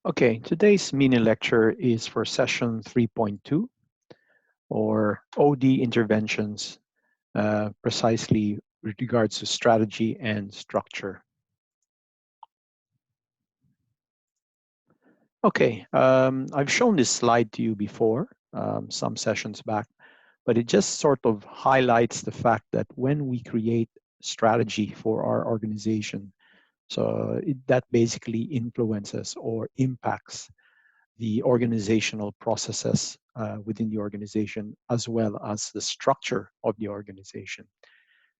Okay, today's mini lecture is for session 3.2 or OD interventions, precisely with regards to strategy and structure. Okay, I've shown this slide to you before, some sessions back, but it just sort of highlights the fact that when we create strategy for our organization, that basically influences or impacts the organizational processes within the organization, as well as the structure of the organization.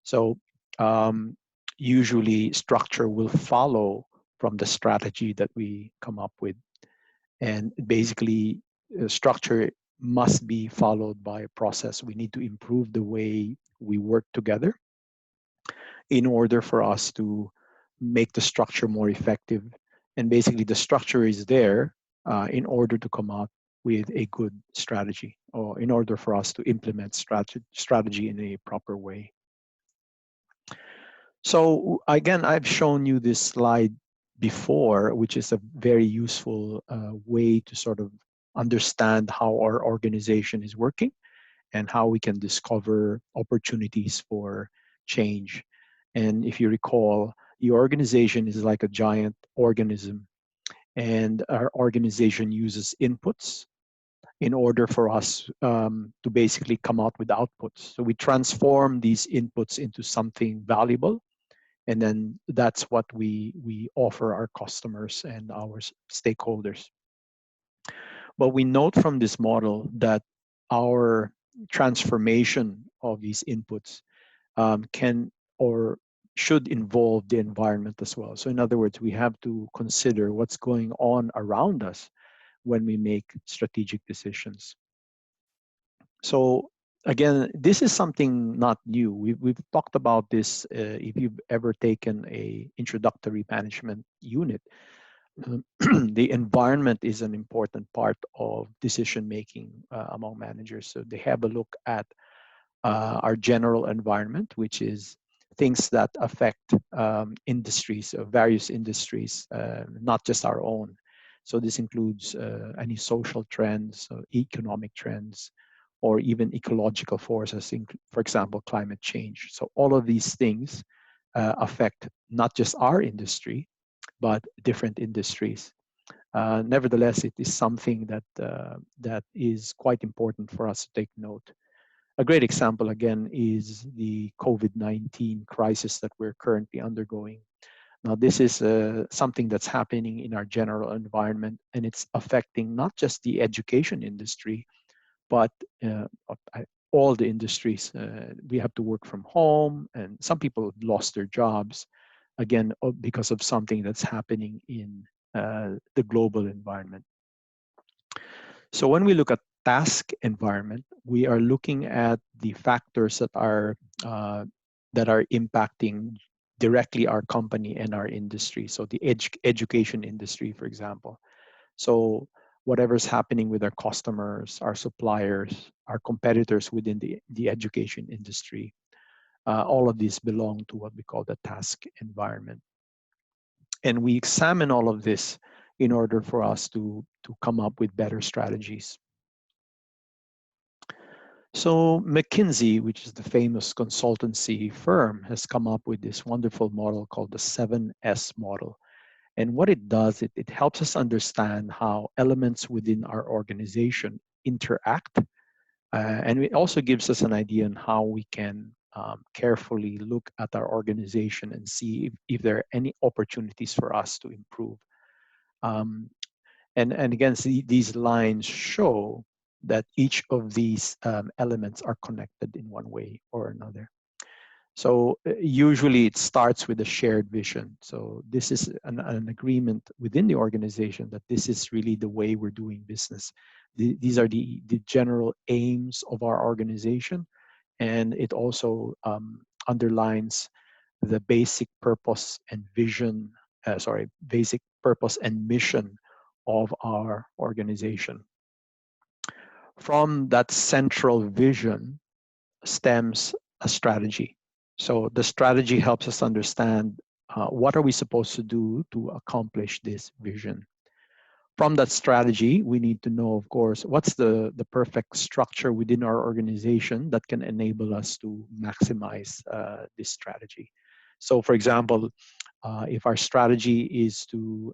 So um, usually structure will follow from the strategy that we come up with. And basically structure must be followed by a process. We need to improve the way we work together in order for us to make the structure more effective. And basically the structure is there in order to come out with a good strategy, or in order for us to implement strategy in a proper way. So again, I've shown you this slide before, which is a very useful way to sort of understand how our organization is working and how we can discover opportunities for change. And if you recall, the organization is like a giant organism, and our organization uses inputs in order for us to basically come out with outputs. So we transform these inputs into something valuable, and then that's what we offer our customers and our stakeholders. But we note from this model that our transformation of these inputs can or should involve the environment as well. So in other words, we have to consider what's going on around us when we make strategic decisions. So again, this is something not new. We've talked about this if you've ever taken a introductory management unit. The environment is an important part of decision making among managers. So they have a look at our general environment, which is things that affect industries, various industries, not just our own. So this includes any social trends, economic trends, or even ecological forces, for example, climate change. So all of these things affect not just our industry, but different industries. Nevertheless, it is something that is quite important for us to take note. A great example, again, is the COVID-19 crisis that we're currently undergoing. Now, this is something that's happening in our general environment, and it's affecting not just the education industry, but all the industries. We have to work from home, and some people lost their jobs, again, because of something that's happening in the global environment. So when we look at task environment, we are looking at the factors that are impacting directly our company and our industry. So the education industry, for example. So whatever's happening with our customers, our suppliers, our competitors within the education industry, all of these belong to what we call the task environment. And we examine all of this in order for us to come up with better strategies. So McKinsey, which is the famous consultancy firm, has come up with this wonderful model called the 7S model. And what it does, it helps us understand how elements within our organization interact. And it also gives us an idea on how we can carefully look at our organization and see if there are any opportunities for us to improve. And again, these lines show that each of these elements are connected in one way or another. So usually it starts with a shared vision. So this is an agreement within the organization that this is really the way we're doing business. These are the general aims of our organization. And it also underlines the basic purpose and vision, basic purpose and mission of our organization. From that central vision stems a strategy. So the strategy helps us understand what are we supposed to do to accomplish this vision. From that strategy, we need to know, of course, what's the perfect structure within our organization that can enable us to maximize this strategy. So, for example, if our strategy is to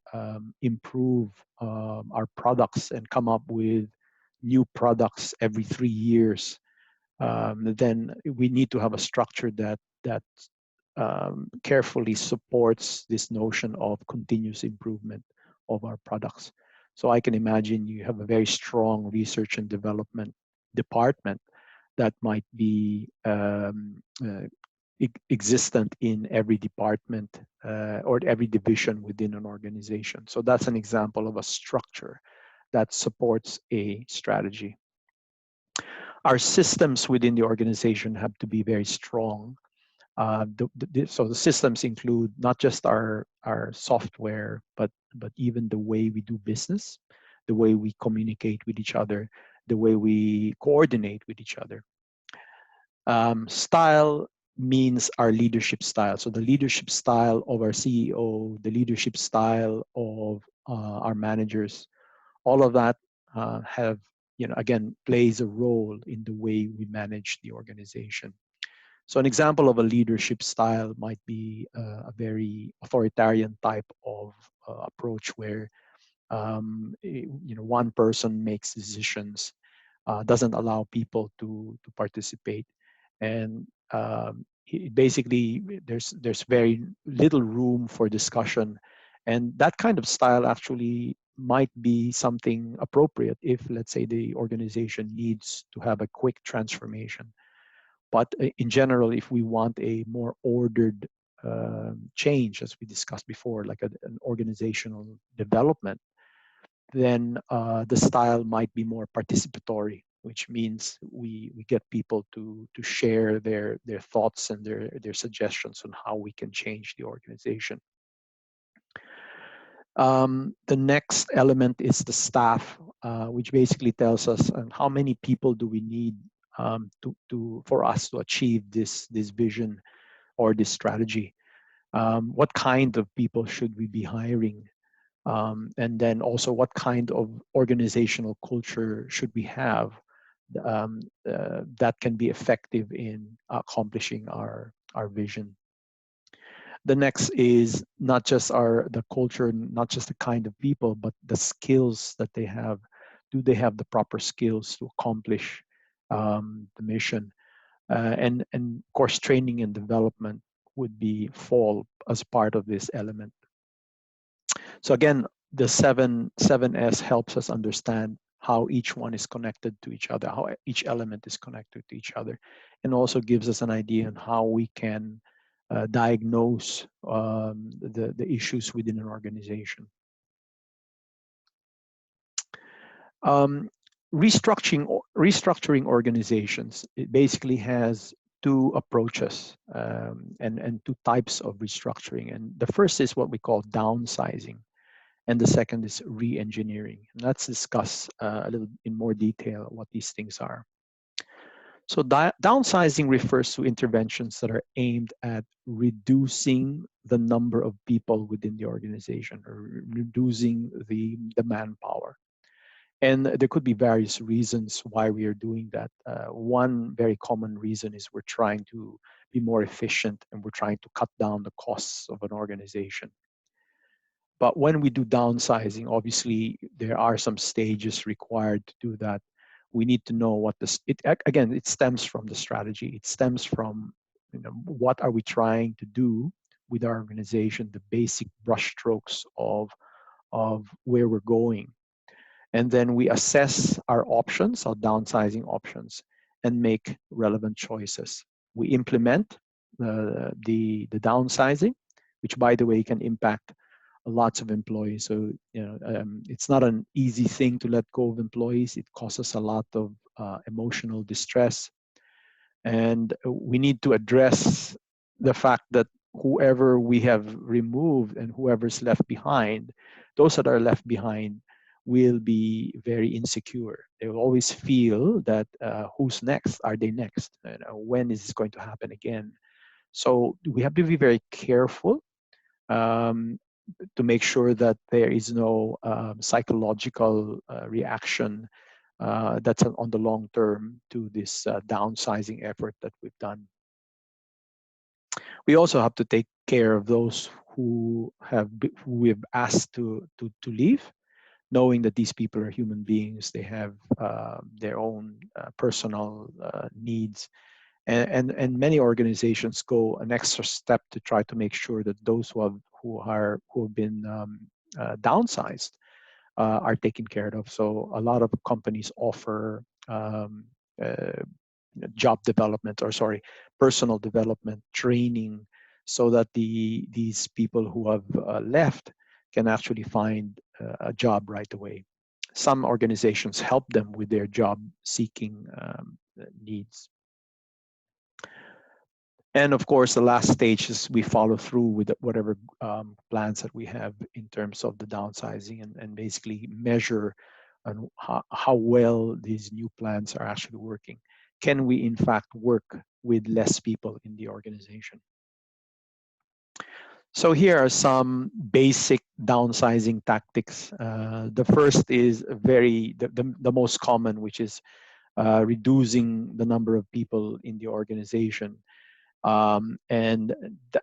improve our products and come up with new products every 3 years, then we need to have a structure that carefully supports this notion of continuous improvement of our products. So I can imagine you have a very strong research and development department that might be existent in every department or every division within an organization. So that's an example of a structure that supports a strategy. Our systems within the organization have to be very strong. So the systems include not just our software, but even the way we do business, the way we communicate with each other, the way we coordinate with each other. Style means our leadership style. So the leadership style of our CEO, the leadership style of our managers, all of that have, again, plays a role in the way we manage the organization. So an example of a leadership style might be a very authoritarian type of approach where one person makes decisions, doesn't allow people to participate, and basically there's very little room for discussion, and that kind of style actually might be something appropriate if, let's say, the organization needs to have a quick transformation. But in general, if we want a more ordered change, as we discussed before, like an organizational development, then the style might be more participatory, which means we get people to share their thoughts and their suggestions on how we can change the organization. The next element is the staff, which basically tells us how many people do we need for us to achieve this vision or this strategy. What kind of people should we be hiring? And then also, what kind of organizational culture should we have that can be effective in accomplishing our vision? The next is not just the culture, not just the kind of people, but the skills that they have. Do they have the proper skills to accomplish the mission? And of course, training and development would fall as part of this element. So again, the 7S helps us understand how each one is connected to each other, how each element is connected to each other, and also gives us an idea on how we can diagnose the issues within an organization. Restructuring organizations, it basically has two approaches and two types of restructuring. And the first is what we call downsizing, and the second is re-engineering. And let's discuss a little in more detail what these things are. So downsizing refers to interventions that are aimed at reducing the number of people within the organization, or reducing the manpower. And there could be various reasons why we are doing that. One very common reason is we're trying to be more efficient, and we're trying to cut down the costs of an organization. But when we do downsizing, obviously there are some stages required to do that. We need to know what again, it stems from the strategy. It stems from, what are we trying to do with our organization, the basic brushstrokes of where we're going. And then we assess our options, our downsizing options, and make relevant choices. We implement the downsizing, which, by the way, can impact lots of employees. So it's not an easy thing to let go of employees. It causes a lot of emotional distress, and we need to address the fact that whoever we have removed and whoever's left behind, those that are left behind will be very insecure. They will always feel that who's next? Are they next? When is this going to happen again? So we have to be very careful to make sure that there is no psychological reaction that's on the long term to this downsizing effort that we've done. We also have to take care of those who we have asked to leave, knowing that these people are human beings. They have their own personal needs, and many organizations go an extra step to try to make sure that those who have been downsized are taken care of. So a lot of companies offer uh, job development, or sorry, personal development training, so that these people who have left can actually find a job right away. Some organizations help them with their job seeking needs. And of course, the last stage is we follow through with whatever plans that we have in terms of the downsizing, and basically measure on how well these new plans are actually working. Can we in fact work with less people in the organization? So here are some basic downsizing tactics. The first is the most common, which is reducing the number of people in the organization. And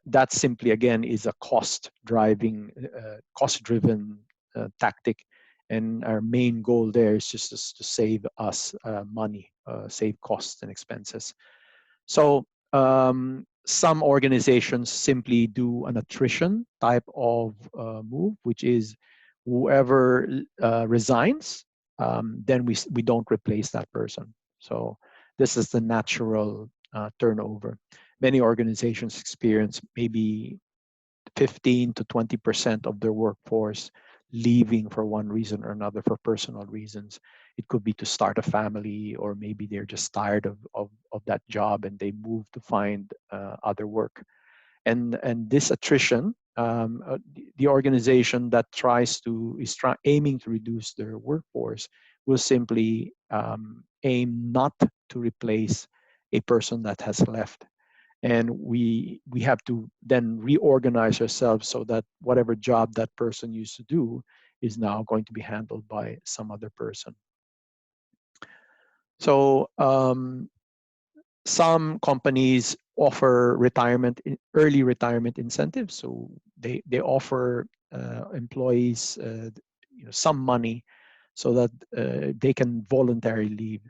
that simply, again, is a cost-driven tactic. And our main goal there is just to save us money, save costs and expenses. So some organizations simply do an attrition type of move, which is whoever resigns, then we don't replace that person. So this is the natural turnover. Many organizations experience maybe 15 to 20% of their workforce leaving for one reason or another, for personal reasons. It could be to start a family, or maybe they're just tired of that job and they move to find other work. And this attrition, the organization that aiming to reduce their workforce will simply aim not to replace a person that has left. And we have to then reorganize ourselves so that whatever job that person used to do is now going to be handled by some other person. So some companies offer early retirement incentives. So they offer employees some money so that they can voluntarily leave.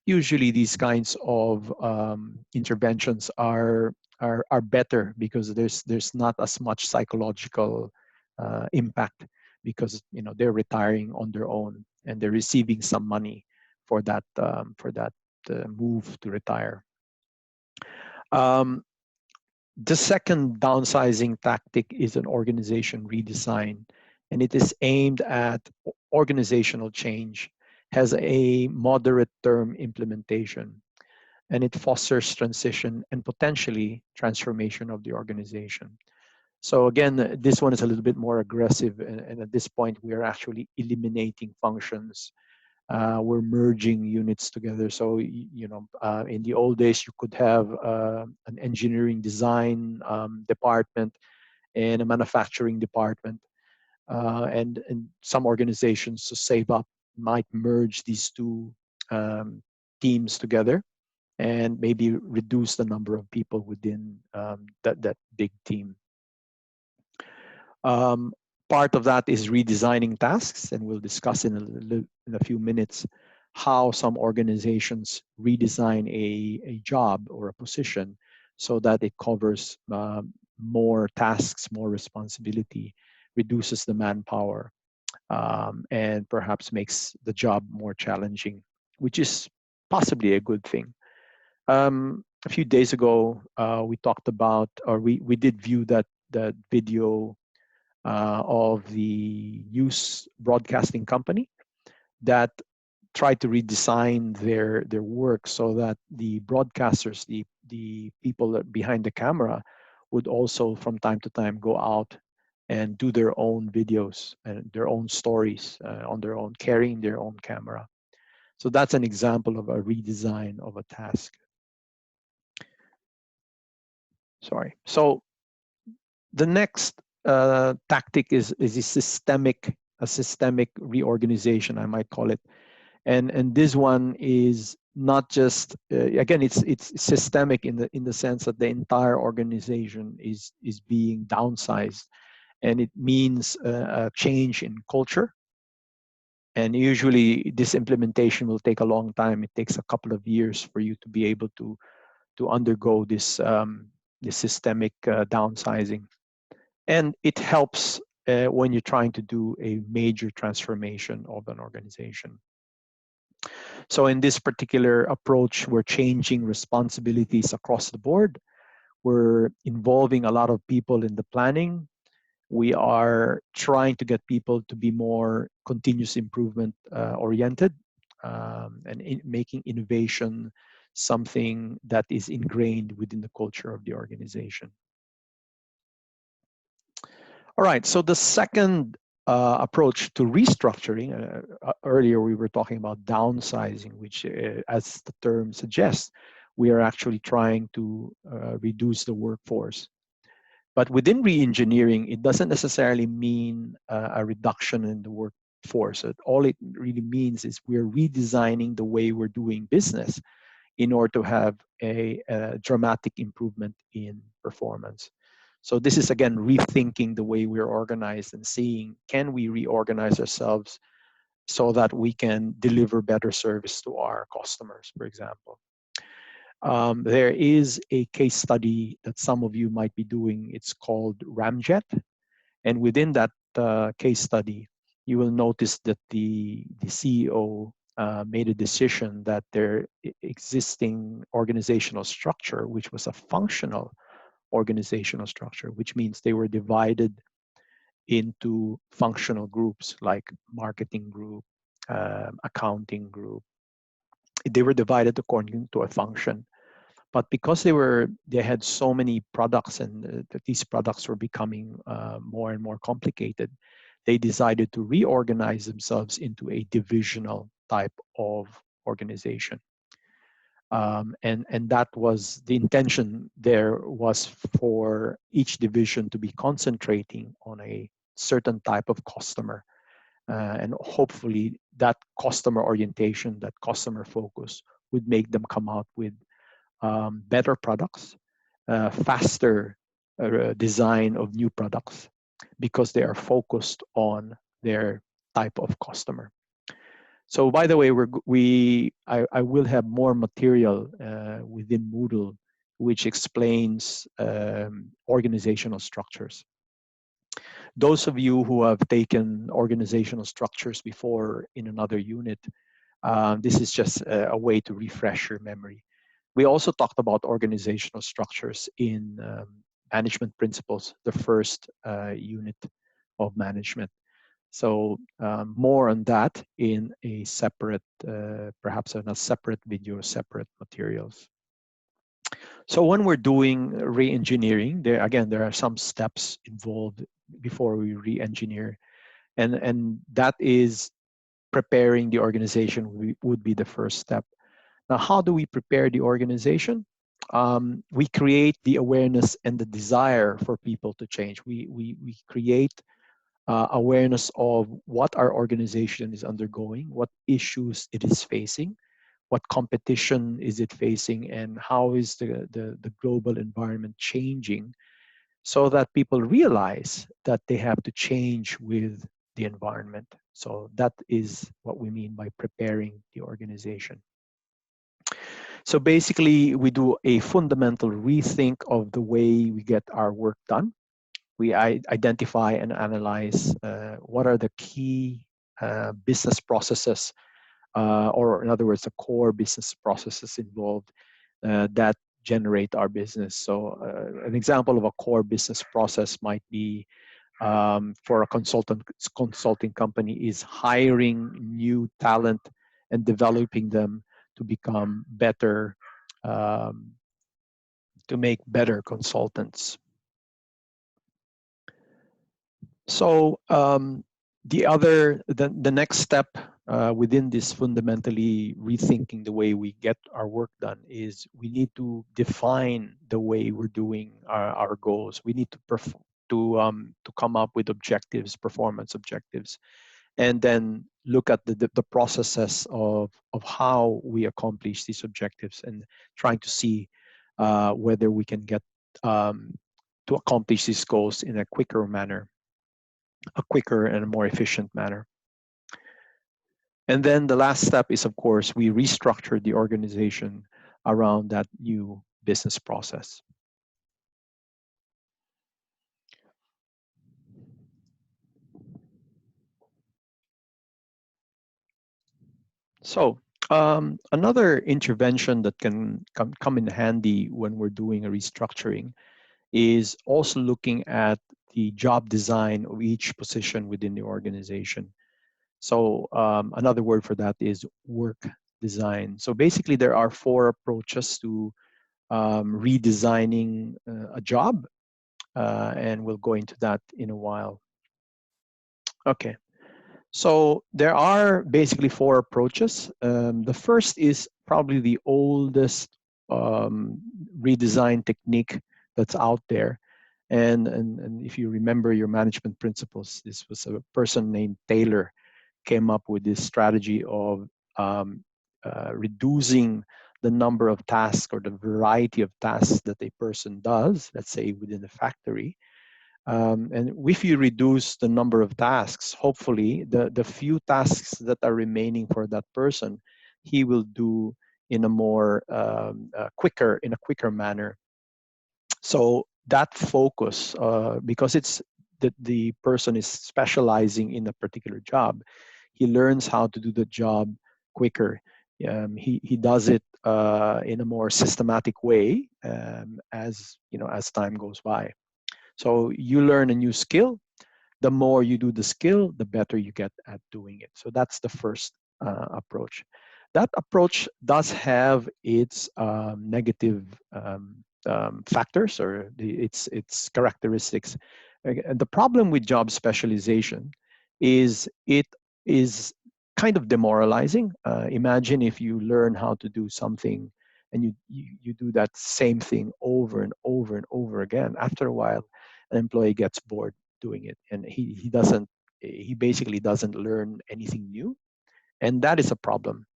Usually these kinds of interventions are better, because there's not as much psychological impact, because they're retiring on their own and they're receiving some money for that move to retire. The second downsizing tactic is an organization redesign, and it is aimed at organizational change, has a moderate term implementation, and it fosters transition and potentially transformation of the organization. So again, this one is a little bit more aggressive, and at this point, we are actually eliminating functions. We're merging units together. So, in the old days, you could have an engineering design department and a manufacturing department. And some organizations, to save up, might merge these two teams together and maybe reduce the number of people within that big team. Part of that is redesigning tasks, and we'll discuss in a few minutes how some organizations redesign a job or a position so that it covers more tasks, more responsibility, reduces the manpower, and perhaps makes the job more challenging, which is possibly a good thing. A few days ago, we talked about, or we did view that video of the news broadcasting company that tried to redesign their work so that the broadcasters, the people that behind the camera, would also from time to time go out and do their own videos and their own stories on their own, carrying their own camera. So that's an example of a redesign of a task. Sorry. So the next tactic is a systemic reorganization, I might call it. And this one is not just again, it's systemic in the sense that the entire organization is being downsized, and it means a change in culture. And usually this implementation will take a long time. It takes a couple of years for you to be able to undergo this systemic downsizing. And it helps when you're trying to do a major transformation of an organization. So in this particular approach, we're changing responsibilities across the board. We're involving a lot of people in the planning. We are trying to get people to be more continuous improvement oriented, and making innovation something that is ingrained within the culture of the organization. All right, so the second approach to restructuring, earlier we were talking about downsizing, which as the term suggests, we are actually trying to reduce the workforce. But within re-engineering, it doesn't necessarily mean a reduction in the workforce. All it really means is we're redesigning the way we're doing business in order to have a dramatic improvement in performance. So this is, again, rethinking the way we're organized and seeing, can we reorganize ourselves so that we can deliver better service to our customers, for example. There is a case study that some of you might be doing. It's called Ramjet. And within that case study, you will notice that the CEO made a decision that their existing organizational structure, which was a functional organizational structure, which means they were divided into functional groups like marketing group, accounting group. They were divided according to a function. But because they had so many products, and that these products were becoming more and more complicated, they decided to reorganize themselves into a divisional type of organization. And that was the intention. There was for each division to be concentrating on a certain type of customer, and hopefully that customer orientation, that customer focus, would make them come out with better products, faster design of new products, because they are focused on their type of customer. So by the way, I will have more material within Moodle which explains organizational structures. Those of you who have taken organizational structures before in another unit, this is just a way to refresh your memory. We also talked about organizational structures in management principles, the first unit of management. So more on that in a separate, perhaps in a separate video, separate materials. So when we're doing re-engineering, there are some steps involved before we re-engineer, and that is preparing the organization would be the first step. Now, how do we prepare the organization? We create the awareness and the desire for people to change. We create awareness of what our organization is undergoing, what issues it is facing, what competition is it facing, and how is the global environment changing, so that people realize that they have to change with the environment. So that is what we mean by preparing the organization. So basically, we do a fundamental rethink of the way we get our work done. We identify and analyze what are the key business processes, or in other words, the core business processes involved that generate our business. So an example of a core business process might be, for a consulting company, is hiring new talent and developing them to become better, to make better consultants. So the next step within this fundamentally rethinking the way we get our work done is we need to define the way we're doing our goals. We need to to come up with objectives, performance objectives, and then look at the processes of how we accomplish these objectives, and trying to see whether we can get to accomplish these goals in a quicker manner, a quicker and a more efficient manner. And then the last step is, of course, we restructure the organization around that new business process. So another intervention that can come in handy when we're doing a restructuring is also looking at the job design of each position within the organization. So another word for that is work design. So basically there are four approaches to redesigning a job, and we'll go into that in a while. Okay. So there are basically four approaches. The first is probably the oldest redesign technique that's out there. And if you remember your management principles, this was a person named Taylor came up with this strategy of reducing the number of tasks or the variety of tasks that a person does, let's say within the factory, and if you reduce the number of tasks, hopefully the few tasks that are remaining for that person, he will do in a more in a quicker manner. So that focus, because it's that the person is specializing in a particular job, he learns how to do the job quicker. He does it in a more systematic way, as you know, as time goes by. So you learn a new skill. The more you do the skill, the better you get at doing it. So that's the first approach. That approach does have its negative factors, or its characteristics. And the problem with job specialization is it is kind of demoralizing. Imagine if you learn how to do something and you do that same thing over and over and over again. After a while, an employee gets bored doing it, and he basically doesn't learn anything new, and that is a problem.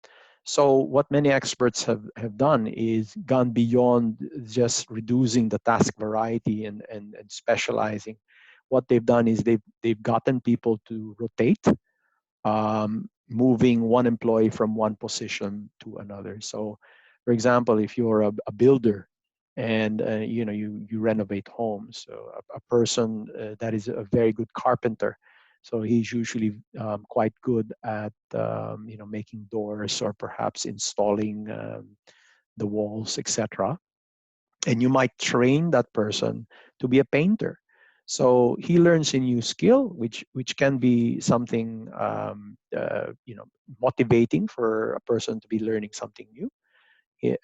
So what many experts have done is gone beyond just reducing the task variety and specializing. What they've done is they've gotten people to rotate, moving one employee from one position to another. So, for example, if you're a builder and you know you renovate homes, so a person that is a very good carpenter, so he's usually quite good at you know, making doors or perhaps installing the walls, etc. And you might train that person to be a painter. So he learns a new skill, which can be something you know, motivating for a person to be learning something new.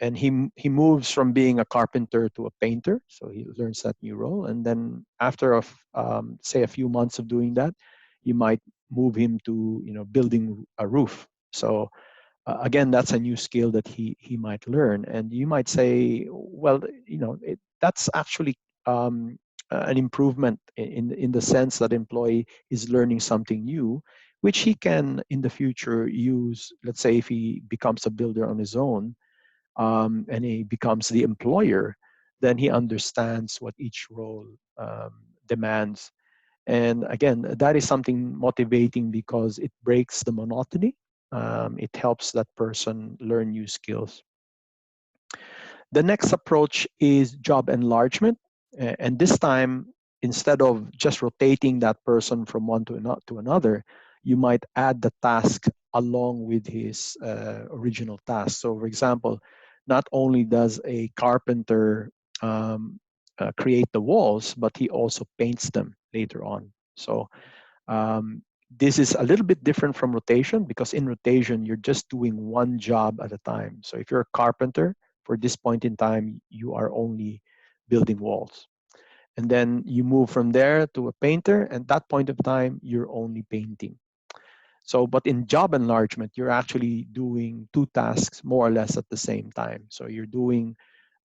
And he moves from being a carpenter to a painter, so he learns that new role. And then after say a few months of doing that, you might move him to, you know, building a roof. So again, that's a new skill that he might learn. And you might say, well, you know, that's actually an improvement in the sense that employee is learning something new, which he can in the future use. Let's say if he becomes a builder on his own, and he becomes the employer, then he understands what each role demands. And again, that is something motivating because it breaks the monotony. It helps that person learn new skills. The next approach is job enlargement. And this time, instead of just rotating that person from one to another, you might add the task along with his original task. So for example, not only does a carpenter create the walls, but he also paints them later on. So um, this is a little bit different from rotation, because in rotation, you're just doing one job at a time. So if you're a carpenter, for this point in time, you are only building walls. And then you move from there to a painter, and at that point of time, you're only painting. So, but in job enlargement, you're actually doing two tasks more or less at the same time. So you're building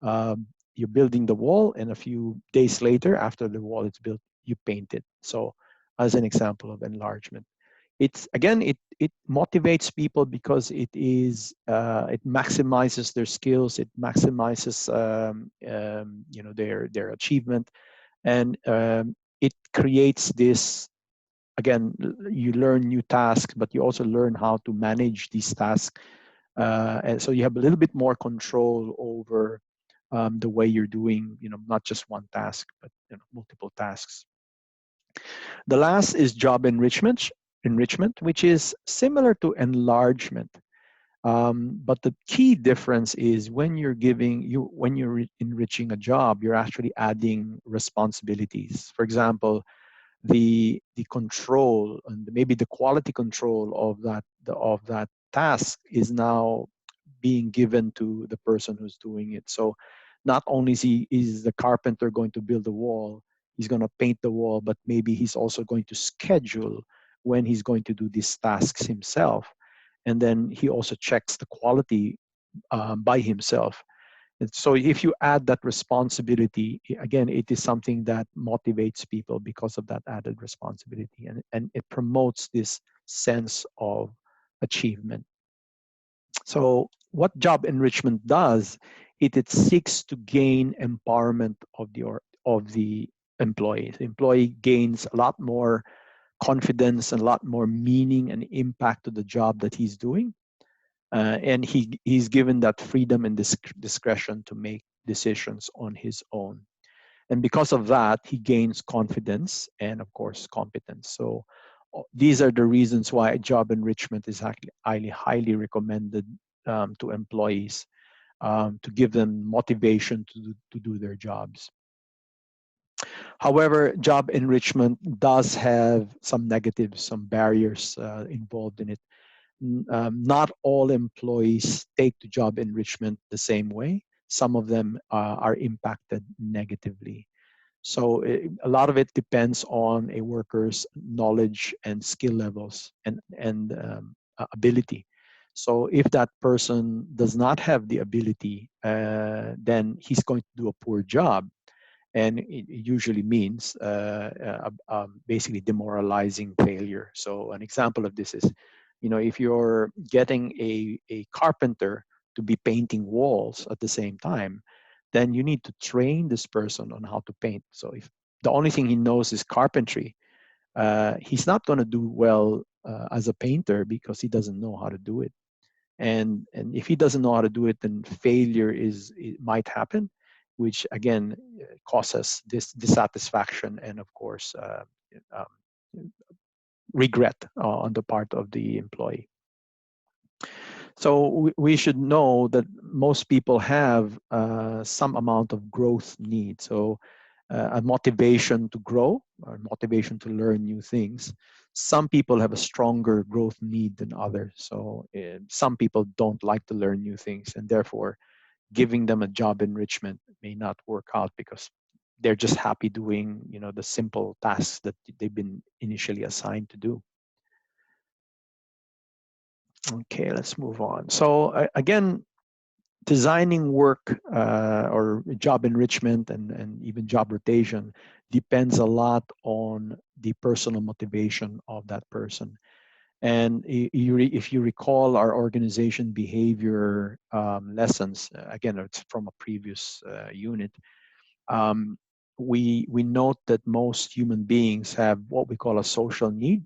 the wall, and a few days later, after the wall is built, you paint it. So as an example of enlargement, it's again, it motivates people because it maximizes their skills, it maximizes their achievement, and it creates this, again, you learn new tasks, but you also learn how to manage these tasks, and so you have a little bit more control over the way you're doing, not just one task, but multiple tasks. The last is job enrichment, which is similar to enlargement. But the key difference is when you're enriching a job, you're actually adding responsibilities. For example, the control and maybe the quality control of that task is now being given to the person who's doing it. So not only is the carpenter going to build the wall, he's going to paint the wall, but maybe he's also going to schedule when he's going to do these tasks himself. And then he also checks the quality by himself. And so if you add that responsibility, again, it is something that motivates people because of that added responsibility, and it promotes this sense of achievement. So what job enrichment does, it seeks to gain empowerment of the employee. The employee gains a lot more confidence and a lot more meaning and impact to the job that he's doing. And he's given that freedom and discretion to make decisions on his own. And because of that, he gains confidence and, of course, competence. So these are the reasons why job enrichment is actually highly recommended to employees, to give them motivation to do their jobs. However, job enrichment does have some negatives, some barriers involved in it. Not all employees take to job enrichment the same way. Some of them are impacted negatively. So a lot of it depends on a worker's knowledge and skill levels and ability. So if that person does not have the ability, then he's going to do a poor job, and it usually means basically demoralizing failure. So an example of this is, if you're getting a carpenter to be painting walls at the same time, then you need to train this person on how to paint. So if the only thing he knows is carpentry, he's not going to do well as a painter because he doesn't know how to do it. And if he doesn't know how to do it, then failure it might happen, which again causes this dissatisfaction and, of course, regret on the part of the employee. So we should know that most people have some amount of growth need. So a motivation to grow or motivation to learn new things. Some people have a stronger growth need than others. So some people don't like to learn new things, and therefore giving them a job enrichment may not work out because they're just happy doing, the simple tasks that they've been initially assigned to do. Okay, let's move on. So again, designing work or job enrichment and even job rotation depends a lot on the personal motivation of that person. And if you recall our organization behavior lessons, again, it's from a previous unit, we note that most human beings have what we call a social need,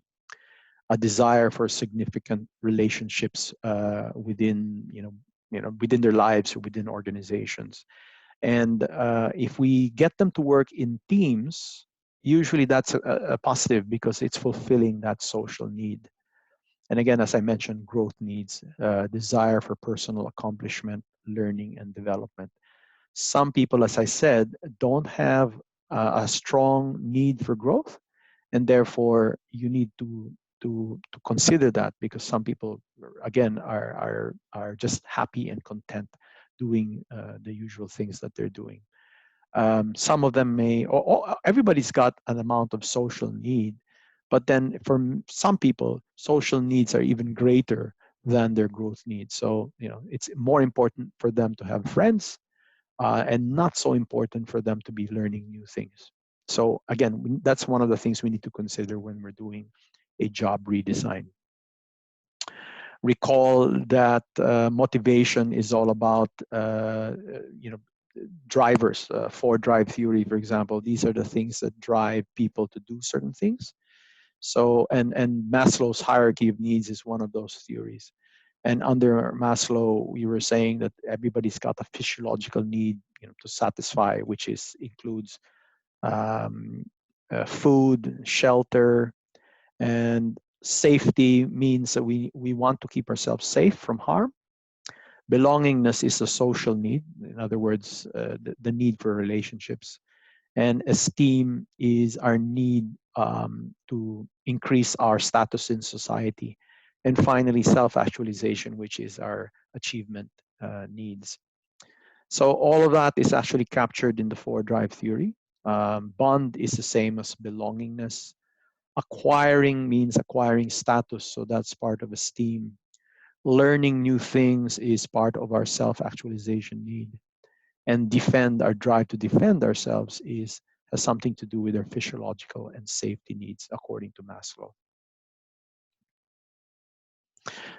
a desire for significant relationships within their lives or within organizations. And if we get them to work in teams, usually that's a positive because it's fulfilling that social need. And again, as I mentioned, growth needs, desire for personal accomplishment, learning, and development. Some people, as I said, don't have a strong need for growth, and therefore you need to consider that, because some people, again, are just happy and content doing the usual things that they're doing. Some of them may, everybody's got an amount of social need, but then for some people, social needs are even greater than their growth needs. So, it's more important for them to have friends and not so important for them to be learning new things. So again, that's one of the things we need to consider when we're doing a job redesign. Recall that motivation is all about, you know, drivers. For drive theory, for example, these are the things that drive people to do certain things. So, and Maslow's hierarchy of needs is one of those theories. And under Maslow, we were saying that everybody's got a physiological need, you know, to satisfy, which is includes um, food, shelter, and safety means that we want to keep ourselves safe from harm. Belongingness is a social need, in other words, the need for relationships. And esteem is our need to increase our status in society. And finally, self-actualization, which is our achievement needs. So all of that is actually captured in the four drive theory. Bond is the same as belongingness. Acquiring means acquiring status, so that's part of esteem. Learning new things is part of our self-actualization need. And defend, our drive to defend ourselves, has something to do with our physiological and safety needs according to Maslow.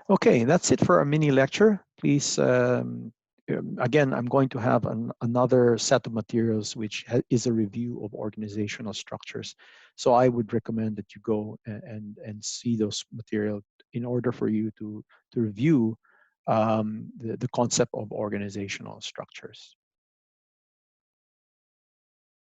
Okay, that's it for our mini lecture. Please, again, I'm going to have another set of materials which is a review of organizational structures. So I would recommend that you go and see those material in order for you to review the concept of organizational structures.